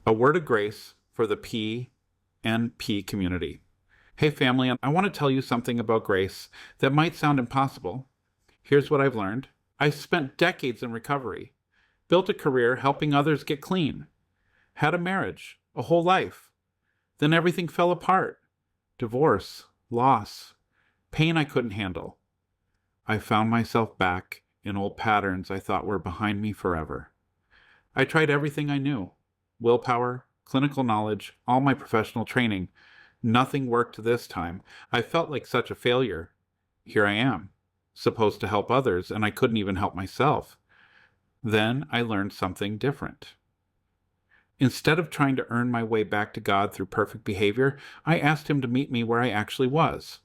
A word of grace for the PNP community. Hey family, I want to tell you something about grace that might sound impossible. Here's what I've learned. I spent decades in recovery, built a career helping others get clean, had a marriage, a whole life. Then everything fell apart. Divorce, loss, pain I couldn't handle. I found myself back in old patterns I thought were behind me forever. I tried everything I knew. Willpower, clinical knowledge, all my professional training. Nothing worked this time. I felt like such a failure. Here I am, supposed to help others, and I couldn't even help myself. Then I learned something different. Instead of trying to earn my way back to God through perfect behavior, I asked Him to meet me where I actually was.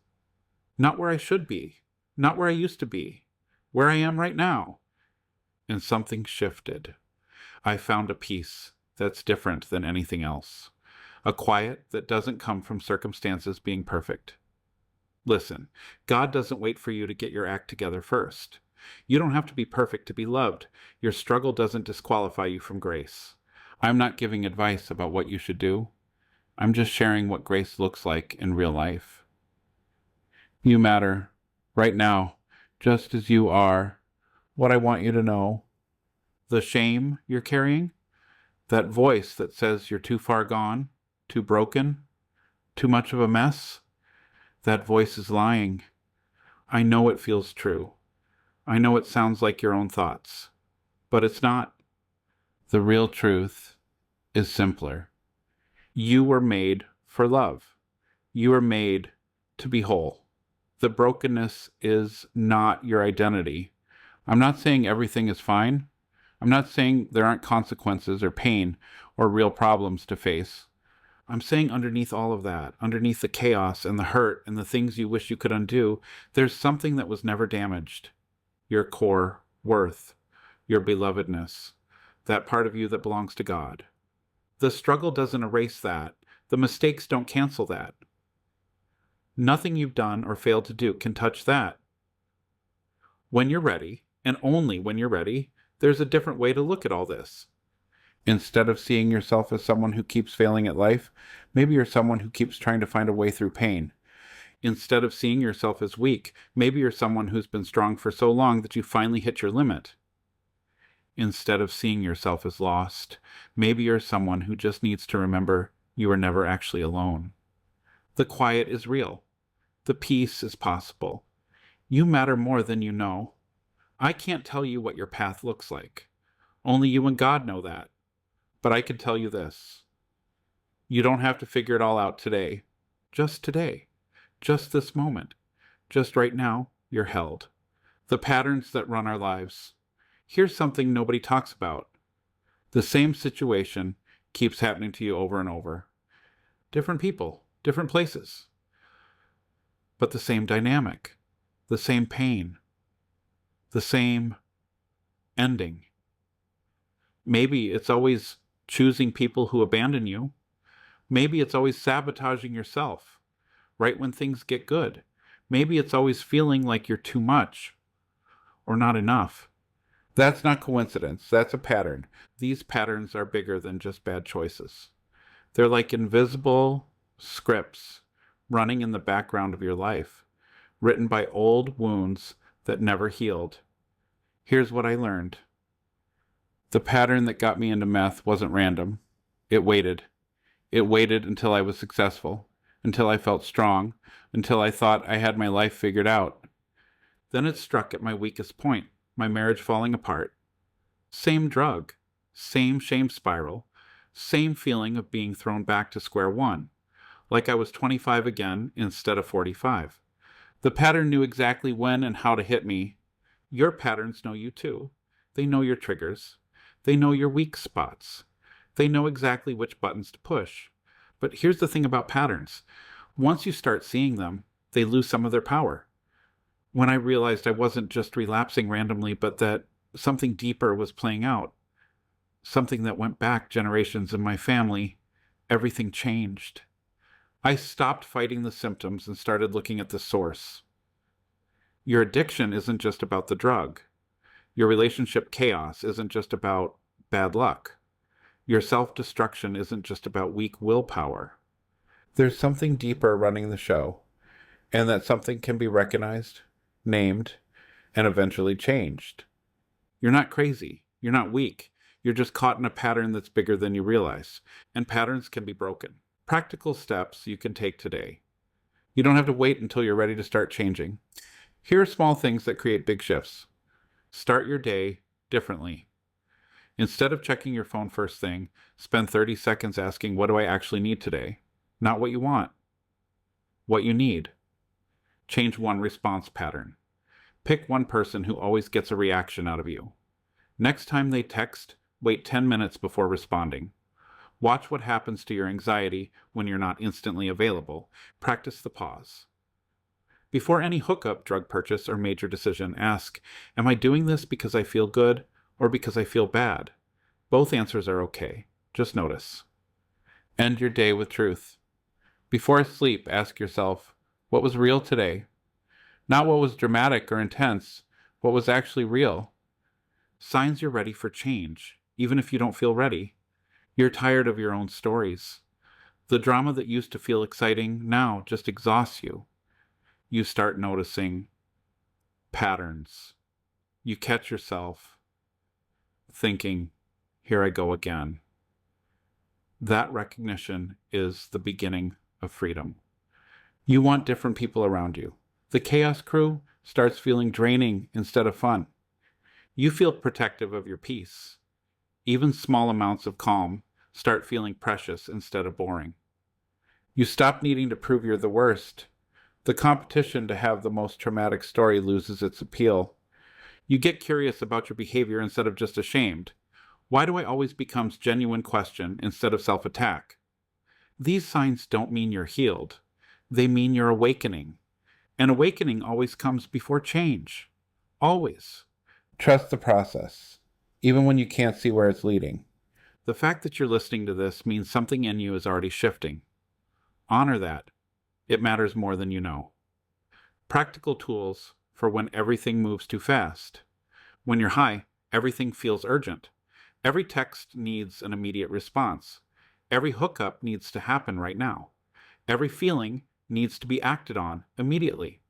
Not where I should be, not where I used to be, where I am right now. And something shifted. I found a peace that's different than anything else. A quiet that doesn't come from circumstances being perfect. Listen, God doesn't wait for you to get your act together first. You don't have to be perfect to be loved. Your struggle doesn't disqualify you from grace. I'm not giving advice about what you should do. I'm just sharing what grace looks like in real life. You matter, right now, just as you are. What I want you to know, the shame you're carrying, that voice that says you're too far gone, too broken, too much of a mess, that voice is lying. I know it feels true. I know it sounds like your own thoughts, but it's not. The real truth is simpler. You were made for love. You were made to be whole. The brokenness is not your identity. I'm not saying everything is fine. I'm not saying there aren't consequences or pain or real problems to face. I'm saying underneath all of that, underneath the chaos and the hurt and the things you wish you could undo, there's something that was never damaged. Your core worth, your belovedness, that part of you that belongs to God. The struggle doesn't erase that. The mistakes don't cancel that. Nothing you've done or failed to do can touch that. When you're ready, and only when you're ready, there's a different way to look at all this. Instead of seeing yourself as someone who keeps failing at life, maybe you're someone who keeps trying to find a way through pain. Instead of seeing yourself as weak, maybe you're someone who's been strong for so long that you finally hit your limit. Instead of seeing yourself as lost, maybe you're someone who just needs to remember you are never actually alone. The quiet is real. The peace is possible. You matter more than you know. I can't tell you what your path looks like. Only you and God know that. But I can tell you this. You don't have to figure it all out today. Just today. Just this moment. Just right now, you're held. The patterns that run our lives. Here's something nobody talks about. The same situation keeps happening to you over and over. Different people, different places. But the same dynamic. The same pain. The same ending. Maybe it's always choosing people who abandon you. Maybe it's always sabotaging yourself right when things get good. Maybe it's always feeling like you're too much or not enough. That's not coincidence. That's a pattern. These patterns are bigger than just bad choices. They're like invisible scripts running in the background of your life, written by old wounds that never healed. Here's what I learned. The pattern that got me into meth wasn't random. It waited. It waited until I was successful, until I felt strong, until I thought I had my life figured out. Then it struck at my weakest point, my marriage falling apart. Same drug, same shame spiral, same feeling of being thrown back to square one, like I was 25 again instead of 45. The pattern knew exactly when and how to hit me. Your patterns know you too. They know your triggers. They know your weak spots. They know exactly which buttons to push. But here's the thing about patterns. Once you start seeing them, they lose some of their power. When I realized I wasn't just relapsing randomly, but that something deeper was playing out, something that went back generations in my family, everything changed. I stopped fighting the symptoms and started looking at the source. Your addiction isn't just about the drug. Your relationship chaos isn't just about bad luck. Your self-destruction isn't just about weak willpower. There's something deeper running the show, and that something can be recognized, named, and eventually changed. You're not crazy. You're not weak. You're just caught in a pattern that's bigger than you realize, and patterns can be broken. Practical steps you can take today. You don't have to wait until you're ready to start changing. Here are small things that create big shifts. Start your day differently. Instead of checking your phone first thing, spend 30 seconds asking, what do I actually need today? Not what you want, what you need. Change one response pattern. Pick one person who always gets a reaction out of you. Next time they text, wait 10 minutes before responding. Watch what happens to your anxiety when you're not instantly available. Practice the pause. Before any hookup, drug purchase, or major decision, ask, am I doing this because I feel good or because I feel bad? Both answers are okay. Just notice. End your day with truth. Before sleep, ask yourself, what was real today? Not what was dramatic or intense, what was actually real. Signs you're ready for change, even if you don't feel ready. You're tired of your own stories. The drama that used to feel exciting now just exhausts you. You start noticing patterns. You catch yourself thinking, here I go again. That recognition is the beginning of freedom. You want different people around you. The chaos crew starts feeling draining instead of fun. You feel protective of your peace. Even small amounts of calm start feeling precious instead of boring. You stop needing to prove you're the worst. The competition to have the most traumatic story loses its appeal. You get curious about your behavior instead of just ashamed. Why do I always becomes genuine question instead of self-attack? These signs don't mean you're healed. They mean you're awakening. And awakening always comes before change. Always. Trust the process, even when you can't see where it's leading. The fact that you're listening to this means something in you is already shifting. Honor that. It matters more than you know. Practical tools for when everything moves too fast. When you're high, everything feels urgent. Every text needs an immediate response. Every hookup needs to happen right now. Every feeling needs to be acted on immediately.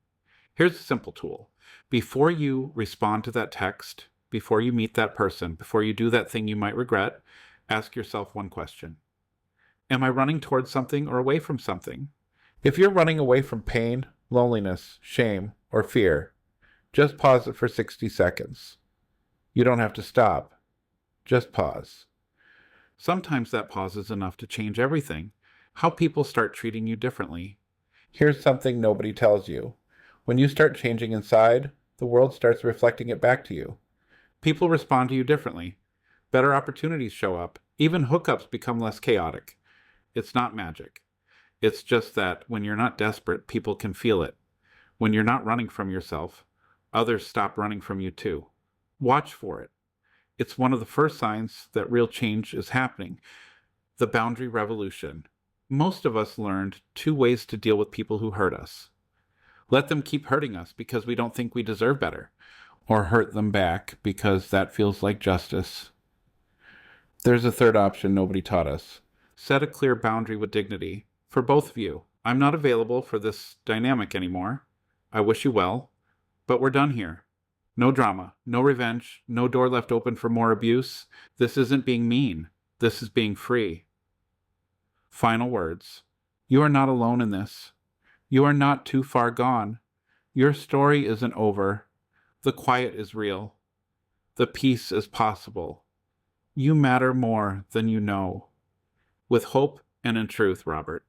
Here's a simple tool. Before you respond to that text, before you meet that person, before you do that thing you might regret, ask yourself one question. Am I running towards something or away from something? If you're running away from pain, loneliness, shame, or fear, just pause it for 60 seconds. You don't have to stop. Just pause. Sometimes that pause is enough to change everything. How people start treating you differently. Here's something nobody tells you. When you start changing inside, the world starts reflecting it back to you. People respond to you differently. Better opportunities show up. Even hookups become less chaotic. It's not magic. It's just that when you're not desperate, people can feel it. When you're not running from yourself, others stop running from you too. Watch for it. It's one of the first signs that real change is happening. The boundary revolution. Most of us learned 2 ways to deal with people who hurt us. Let them keep hurting us because we don't think we deserve better, or hurt them back because that feels like justice. There's a third option nobody taught us. Set a clear boundary with dignity. For both of you, I'm not available for this dynamic anymore. I wish you well, but we're done here. No drama, no revenge, no door left open for more abuse. This isn't being mean. This is being free. Final words. You are not alone in this. You are not too far gone. Your story isn't over. The quiet is real. The peace is possible. You matter more than you know. With hope and in truth, Robert.